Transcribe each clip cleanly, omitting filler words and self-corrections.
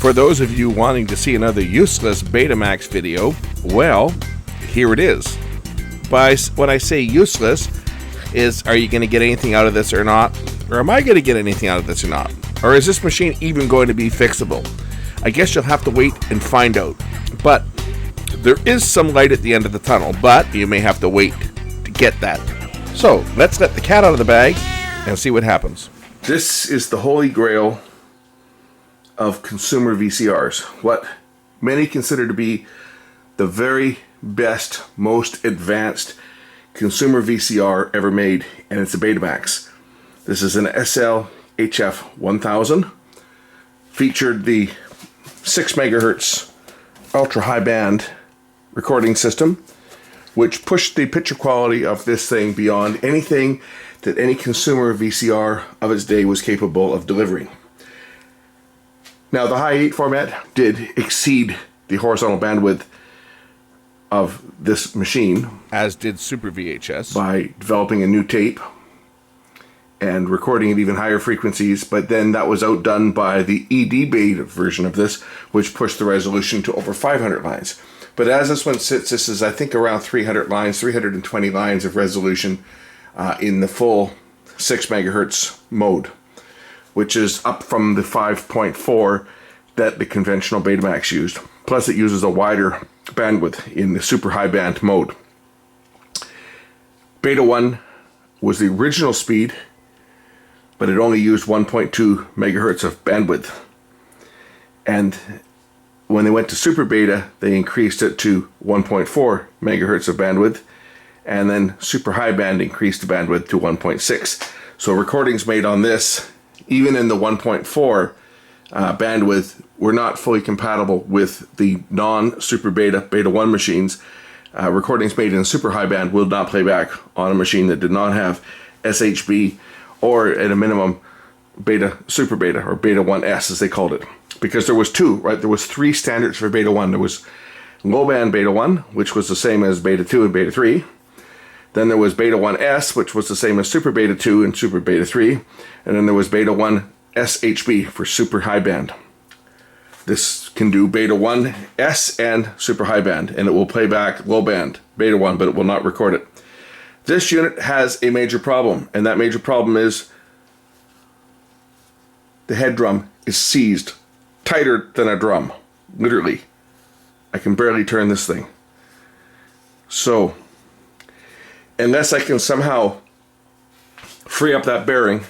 For those of you wanting to see another useless Betamax video, well, here it is. But when I say useless, are you going to get anything out of this or not? Or am I going to get anything out of this or not? Or is this machine even going to be fixable? I guess you'll have to wait and find out. But there is some light at the end of the tunnel, but you may have to wait to get that. So let's let the cat out of the bag and see what happens. This is the holy grail of consumer VCRs. What many consider to be the very best, most advanced consumer VCR ever made, and it's a Betamax. This is an SLHF1000. Featured the 6 megahertz ultra high band recording system, which pushed the picture quality of this thing beyond anything that any consumer VCR of its day was capable of delivering. Now, the high 8 format did exceed the horizontal bandwidth of this machine, as did Super VHS, by developing a new tape and recording at even higher frequencies, but then that was outdone by the ED beta version of this, which pushed the resolution to over 500 lines. But as this one sits, this is, I think, around 300 lines, 320 lines of resolution in the full 6 megahertz mode, which is up from the 5.4 that the conventional Betamax used. Plus it uses a wider bandwidth in the super high band mode. Beta 1 was the original speed, but it only used 1.2 megahertz of bandwidth. And when they went to Super Beta, they increased it to 1.4 megahertz of bandwidth, and then Super High Band increased the bandwidth to 1.6. So recordings made on this, even in the 1.4 bandwidth, were not fully compatible with the non-Super Beta, Beta 1 machines. Recordings made in Super High Band will not play back on a machine that did not have SHB, or at a minimum Beta, Super Beta, or Beta 1S as they called it. Because there was two, right? There was 3 standards for Beta 1. There was low band Beta 1, which was the same as Beta 2 and Beta 3. Then there was Beta 1S, which was the same as Super Beta 2 and Super Beta 3. And then there was Beta 1 SHB for Super High Band. This can do Beta 1S and Super High Band, and it will play back low band Beta 1, but it will not record it. This unit has a major problem, and that major problem is the head drum is seized tighter than a drum. Literally. I can barely turn this thing. So, unless I can somehow free up that bearing,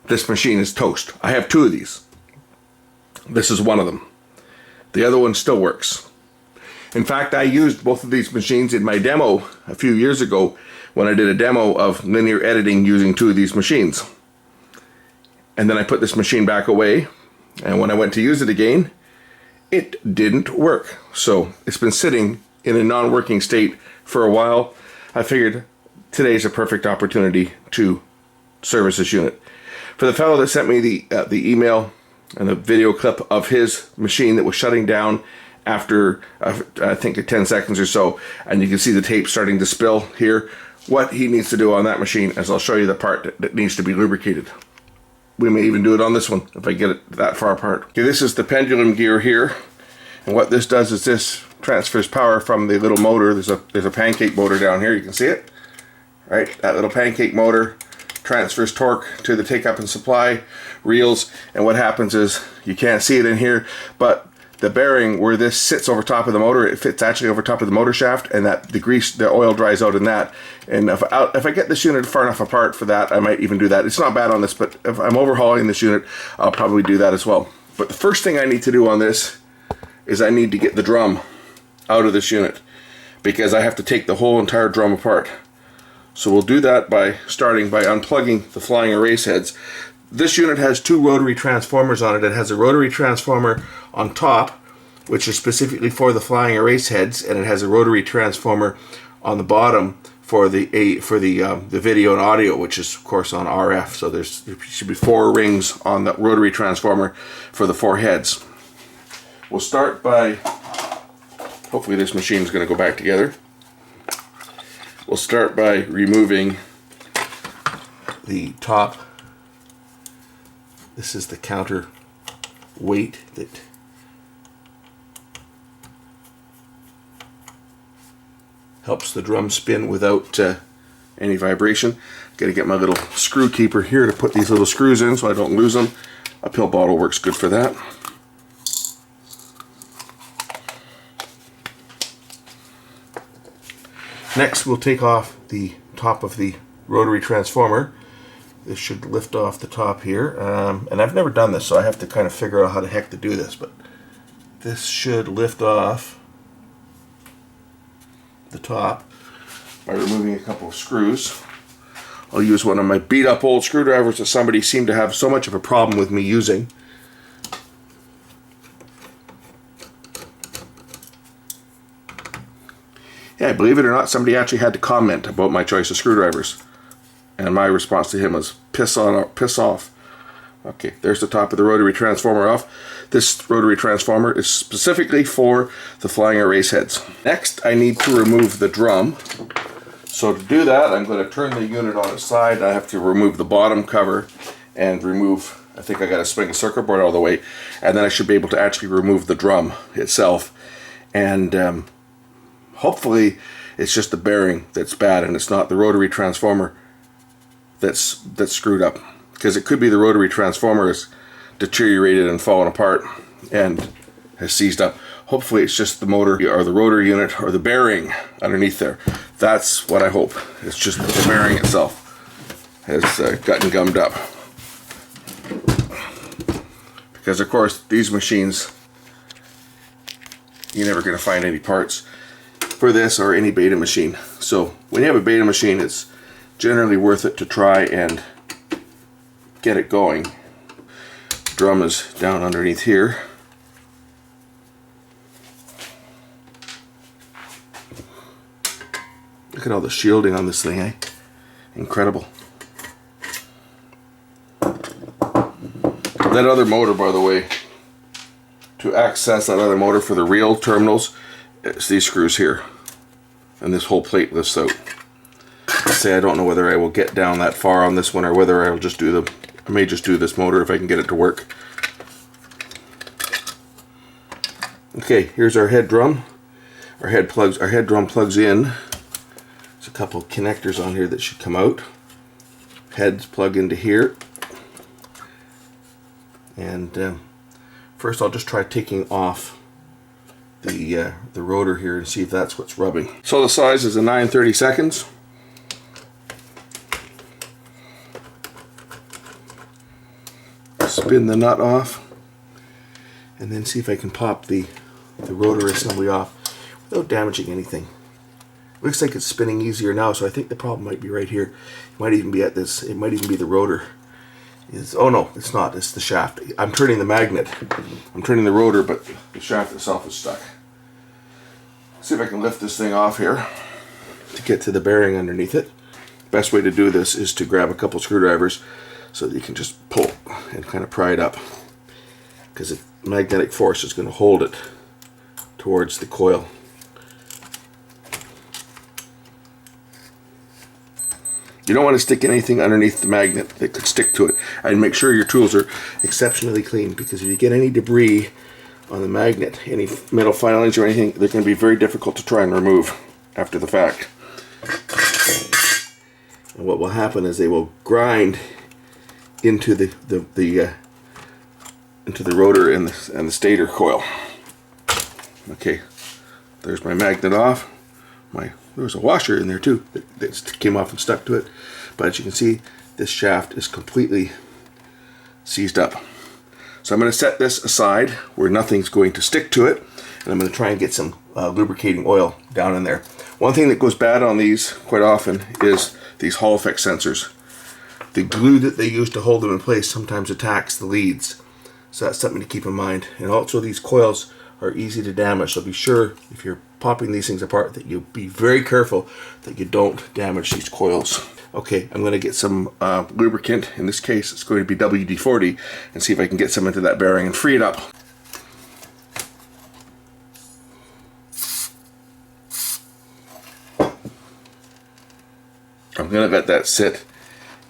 this machine is toast. I have 2 of these. This is one of them. The other one still works. In fact, I used both of these machines in my demo a few years ago when I did a demo of linear editing using 2 of these machines. And then I put this machine back away, and when I went to use it again, it didn't work. So it's been sitting in a non-working state for a while. I figured today's a perfect opportunity to service this unit. For the fellow that sent me the email and the video clip of his machine that was shutting down after I think 10 seconds or so, and you can see the tape starting to spill here, what he needs to do on that machine is I'll show you the part that needs to be lubricated. We may even do it on this one if I get it that far apart. Okay, this is the Pendulum Gear here, and what this does is this transfers power from the little motor. There's a pancake motor down here, you can see it, right? That little pancake motor transfers torque to the take up and supply reels, and what happens is, you can't see it in here, but the bearing where this sits over top of the motor, it fits actually over top of the motor shaft, and that the oil dries out in that. And if I get this unit far enough apart for that, I might even do that. It's not bad on this, but if I'm overhauling this unit, I'll probably do that as well. But the first thing I need to do on this is I need to get the drum out of this unit, because I have to take the whole entire drum apart. So we'll do that by starting by unplugging the flying erase heads. This unit has 2 rotary transformers on it. It has a rotary transformer on top, which is specifically for the flying erase heads, and it has a rotary transformer on the bottom for the video and audio, which is of course on RF. So there should be 4 rings on the rotary transformer for the 4 heads. We'll start by, hopefully this machine is going to go back together. We'll start by removing the top. This is the counter weight that helps the drum spin without any vibration. Gotta get my little screw keeper here to put these little screws in so I don't lose them. A pill bottle works good for that. Next, we'll take off the top of the rotary transformer. This should lift off the top here. And I've never done this, so I have to kind of figure out how the heck to do this. But this should lift off the top by removing a couple of screws. I'll use one of my beat up old screwdrivers that somebody seemed to have so much of a problem with me using. Yeah, believe it or not, somebody actually had to comment about my choice of screwdrivers. And my response to him was, piss off. Okay, there's the top of the rotary transformer off. This rotary transformer is specifically for the flying erase heads. Next, I need to remove the drum. So to do that, I'm going to turn the unit on its side. I have to remove the bottom cover and remove, I think I got to swing the circuit board all the way, and then I should be able to actually remove the drum itself. And hopefully it's just the bearing that's bad and it's not the rotary transformer that's screwed up. Because it could be the rotary transformer is deteriorated and fallen apart and has seized up. Hopefully it's just the motor or the rotor unit or the bearing underneath there. That's what I hope. It's just the bearing itself has gotten gummed up. Because of course these machines, you're never going to find any parts for this or any beta machine. So when you have a beta machine, it's generally worth it to try and get it going. Drum is down underneath here. Look at all the shielding on this thing, eh? Incredible. That other motor, by the way, to access that other motor for the real terminals, it's these screws here. And this whole plate lifts out. Say I don't know whether I will get down that far on this one or whether I will just do I may just do this motor if I can get it to work. Okay, here's our head drum. Our head drum plugs in. There's a couple connectors on here that should come out. Heads plug into here. And first I'll just try taking off the rotor here and see if that's what's rubbing. So the size is a 9/32. Spin the nut off and then see if I can pop the rotor assembly off without damaging anything. Looks like it's spinning easier now, so I think the problem might be right here. It might even be at this, it might even be the rotor. Oh no, it's not, it's the shaft. I'm turning the magnet. I'm turning the rotor, but the shaft itself is stuck. See if I can lift this thing off here to get to the bearing underneath it. Best way to do this is to grab a couple screwdrivers so that you can just pull and kind of pry it up, because the magnetic force is going to hold it towards the coil. You don't want to stick anything underneath the magnet that could stick to it, and make sure your tools are exceptionally clean, because if you get any debris on the magnet, any metal filings or anything, they're going to be very difficult to try and remove after the fact. And what will happen is they will grind into the rotor and the stator coil. Okay, there's my magnet off. There's a washer in there too that came off and stuck to it. But as you can see, this shaft is completely seized up. So I'm going to set this aside where nothing's going to stick to it, and I'm going to try and get some lubricating oil down in there. One thing that goes bad on these quite often is these Hall effect sensors. The glue that they use to hold them in place sometimes attacks the leads. So that's something to keep in mind. And also these coils are easy to damage, so be sure if you're popping these things apart that you be very careful that you don't damage these coils. Okay, I'm going to get some lubricant. In this case it's going to be WD-40, and see if I can get some into that bearing and free it up. I'm going to let that sit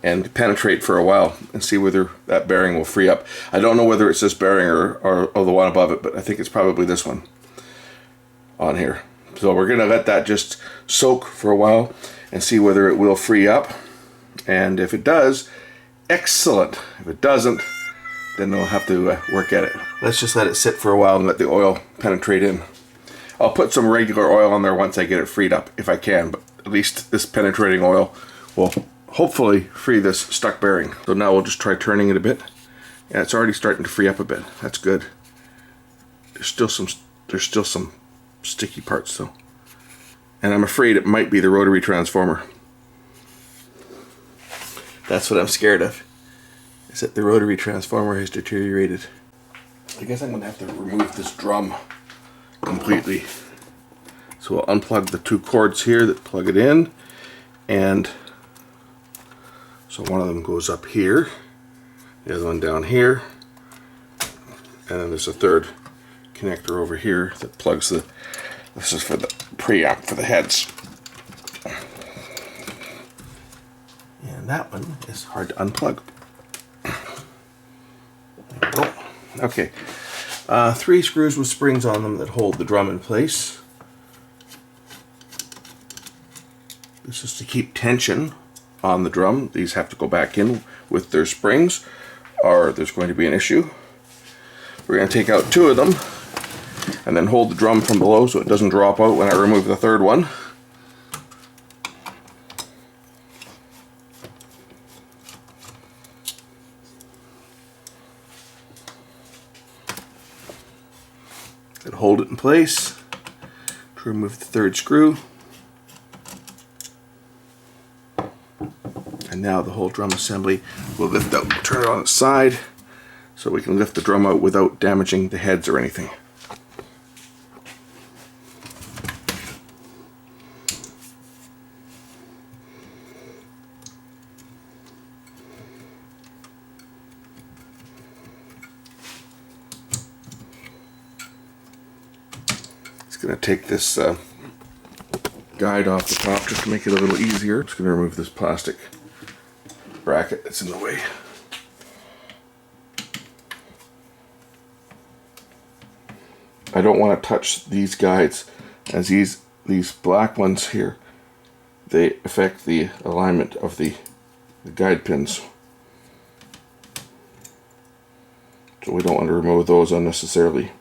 and penetrate for a while and see whether that bearing will free up. I don't know whether it's this bearing or the one above it, but I think it's probably this one on here. So we're going to let that just soak for a while and see whether it will free up. And if it does, excellent. If it doesn't, then we'll have to work at it. Let's just let it sit for a while and let the oil penetrate in. I'll put some regular oil on there once I get it freed up, if I can, but at least this penetrating oil will hopefully free this stuck bearing. So now we'll just try turning it a bit. Yeah, it's already starting to free up a bit. That's good. There's still some sticky parts though. And I'm afraid it might be the rotary transformer. That's what I'm scared of, is that the rotary transformer has deteriorated. I guess I'm going to have to remove this drum completely. So we'll unplug the two cords here that plug it in, and so one of them goes up here, the other one down here, and then there's a third connector over here that plugs the, this is for the preamp for the heads. And that one is hard to unplug. There we go. Okay. 3 screws with springs on them that hold the drum in place. This is to keep tension on the drum. These have to go back in with their springs or there's going to be an issue. We're going to take out 2 of them and then hold the drum from below so it doesn't drop out when I remove the third one. And hold it in place to remove the third screw. And now the whole drum assembly will lift out. We'll turn it on its side so we can lift the drum out without damaging the heads or anything. Going to take this guide off the top just to make it a little easier. Just going to remove this plastic bracket that's in the way. I don't want to touch these guides, as these black ones here, they affect the alignment of the guide pins. So we don't want to remove those unnecessarily.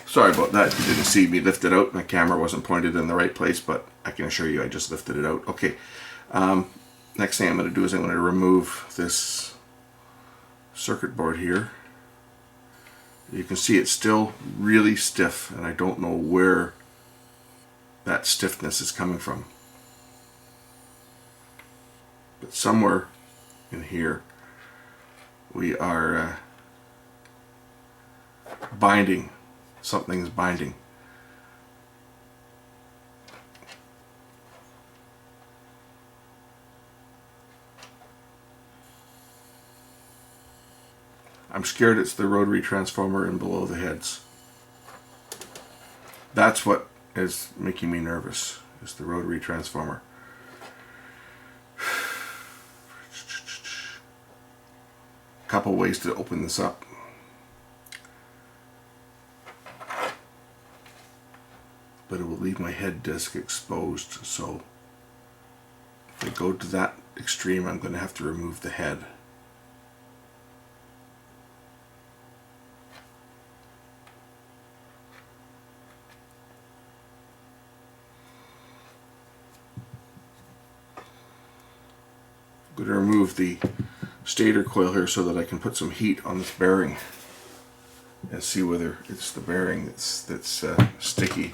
Sorry about that, you didn't see me lift it out. My camera wasn't pointed in the right place, but I can assure you I just lifted it out. Okay, next thing I'm going to do is I'm going to remove this circuit board here. You can see it's still really stiff, and I don't know where that stiffness is coming from. But somewhere in here we are binding. Something's binding. I'm scared it's the rotary transformer in below the heads. That's what is making me nervous, is the rotary transformer. Couple ways to open this up. But it will leave my head disc exposed, so if I go to that extreme, I'm going to have to remove the head. I'm going to remove the stator coil here so that I can put some heat on this bearing and see whether it's the bearing that's sticky.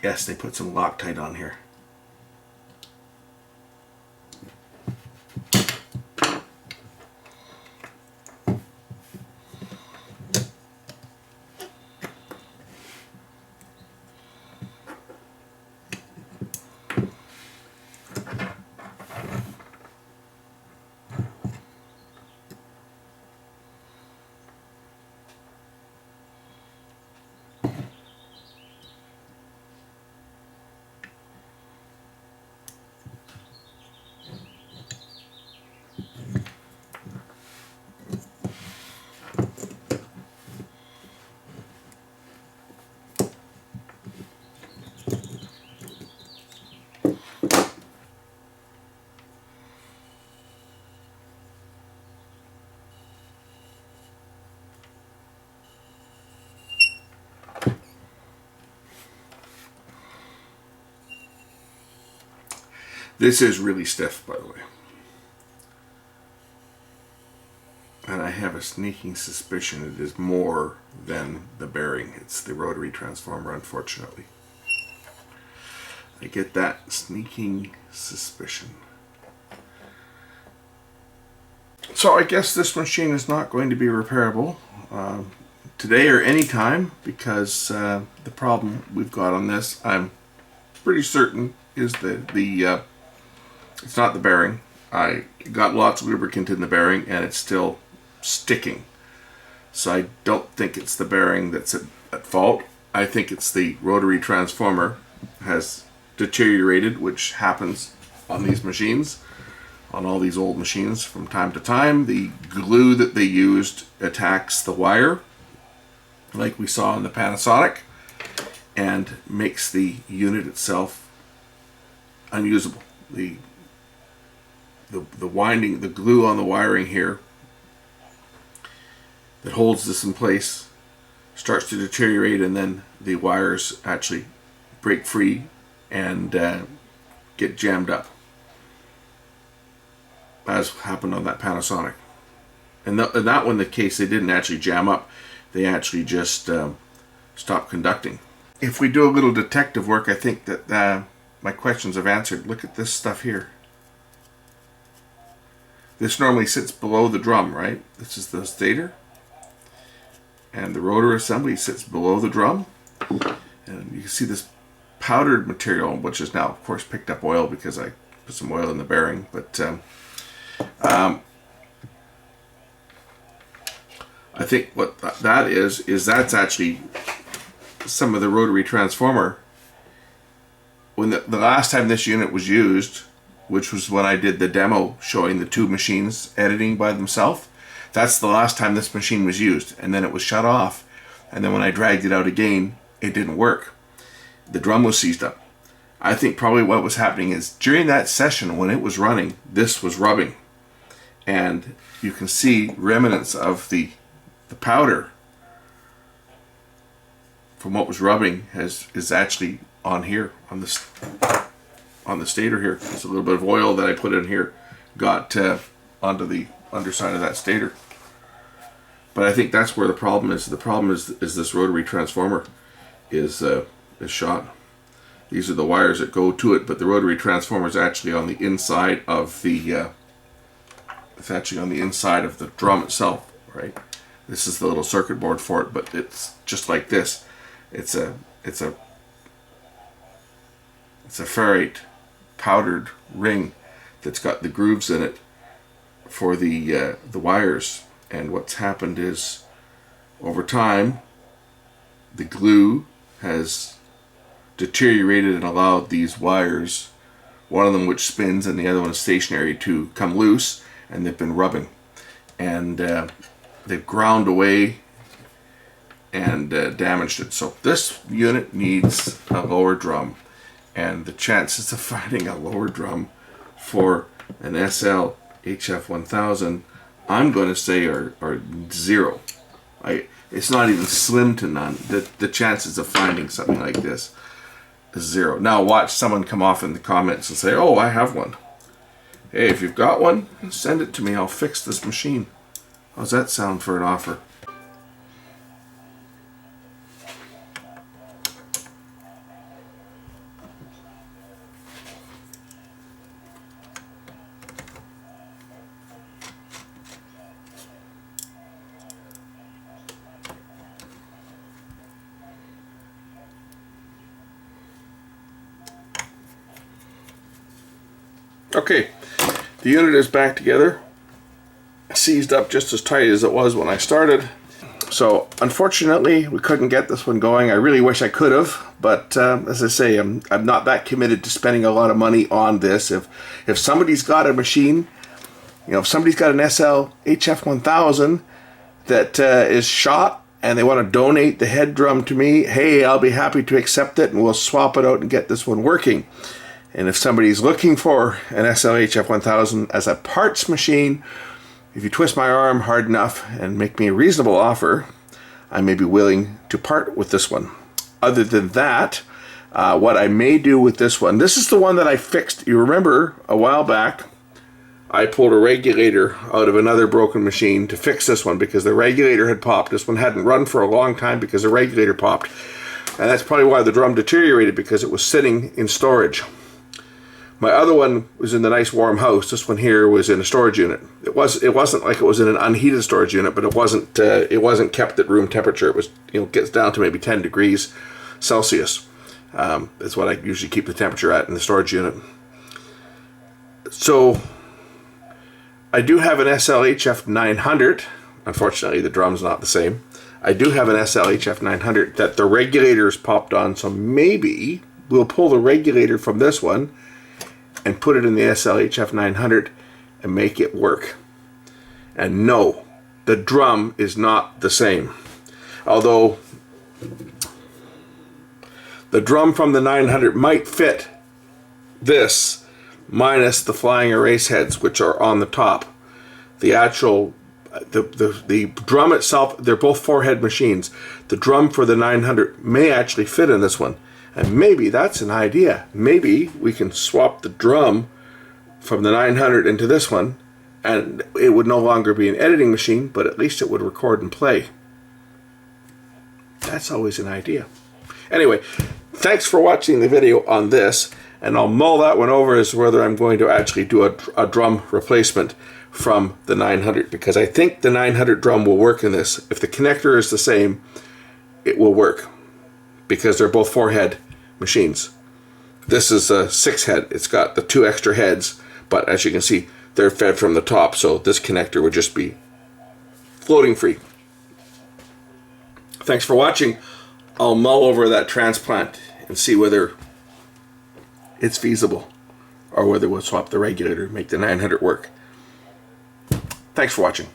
Yes, they put some Loctite on here. This is really stiff, by the way. And I have a sneaking suspicion it is more than the bearing. It's the rotary transformer, unfortunately. I get that sneaking suspicion. So I guess this machine is not going to be repairable today or any time, because the problem we've got on this, I'm pretty certain, is the it's not the bearing. I got lots of lubricant in the bearing and it's still sticking. So I don't think it's the bearing that's at fault. I think it's the rotary transformer has deteriorated, which happens on these machines, on all these old machines from time to time. The glue that they used attacks the wire, like we saw in the Panasonic, and makes the unit itself unusable. The winding, the glue on the wiring here that holds this in place starts to deteriorate, and then the wires actually break free and get jammed up, as happened on that Panasonic. And in that one, the case, they didn't actually jam up, they actually just stopped conducting. If we do a little detective work, I think that my questions have answered. Look at this stuff here. This normally sits below the drum, right? This is the stator. And the rotor assembly sits below the drum. And you can see this powdered material, which is now, of course, picked up oil because I put some oil in the bearing. But I think what that is that's actually some of the rotary transformer. When the last time this unit was used, which was when I did the demo showing the two machines editing by themselves, that's the last time this machine was used, and then it was shut off, and then when I dragged it out again, it didn't work. The drum was seized up. I think probably what was happening is during that session when it was running, this was rubbing, and you can see remnants of the powder from what was rubbing is actually on here, on the stator here. There's a little bit of oil that I put in here got onto the underside of that stator. But I think that's where the problem is. The problem is this rotary transformer is shot. These are the wires that go to it, but the rotary transformer is actually on the inside of the it's actually on the inside of the drum itself, right? This is the little circuit board for it, but it's just like this. It's a ferrite powdered ring that's got the grooves in it for the wires. And what's happened is, over time, the glue has deteriorated and allowed these wires, one of them which spins and the other one is stationary, to come loose, and they've been rubbing, and they've ground away and damaged it. So this unit needs a lower drum, and the chances of finding a lower drum for an SLHF1000, I'm going to say are zero. It's not even slim to none. The chances of finding something like this is zero. Now watch someone come off in the comments and say, oh, I have one. Hey, if you've got one, send it to me. I'll fix this machine. How's that sound for an offer? Okay, the unit is back together, seized up just as tight as it was when I started. So unfortunately we couldn't get this one going. I really wish I could have, but as I say, I'm not that committed to spending a lot of money on this. If somebody's got a machine, you know, if somebody's got an SLHF1000 that is shot and they want to donate the head drum to me, hey, I'll be happy to accept it, and we'll swap it out and get this one working. And if somebody's looking for an SLHF1000 as a parts machine, if you twist my arm hard enough and make me a reasonable offer, I may be willing to part with this one. Other than that, what I may do with this one, this is the one that I fixed. You remember a while back, I pulled a regulator out of another broken machine to fix this one because the regulator had popped. This one hadn't run for a long time because the regulator popped. And that's probably why the drum deteriorated, because it was sitting in storage. My other one was in the nice warm house. This one here was in a storage unit. It wasn't like it was in an unheated storage unit, but it wasn't kept at room temperature. It was, you know, gets down to maybe 10 degrees Celsius. That's what I usually keep the temperature at in the storage unit. So I do have an SLHF900. Unfortunately, the drum's not the same. I do have an SLHF900 that the regulator is popped on, so maybe we'll pull the regulator from this one and put it in the SLHF900 and make it work. And no, the drum is not the same. Although the drum from the 900 might fit this, minus the flying erase heads, which are on the top. The actual, the drum itself, they're both 4-head machines. The drum for the 900 may actually fit in this one. And maybe that's an idea. Maybe we can swap the drum from the 900 into this one, and it would no longer be an editing machine, but at least it would record and play. That's always an idea. Anyway, thanks for watching the video on this, and I'll mull that one over as to whether I'm going to actually do a drum replacement from the 900, because I think the 900 drum will work in this. If the connector is the same, it will work, because they're both 4-head machines. This is a 6-head. It's got the 2 extra heads, but as you can see, they're fed from the top, so this connector would just be floating free. Thanks for watching. I'll mull over that transplant and see whether it's feasible, or whether we'll swap the regulator and make the 900 work. Thanks for watching.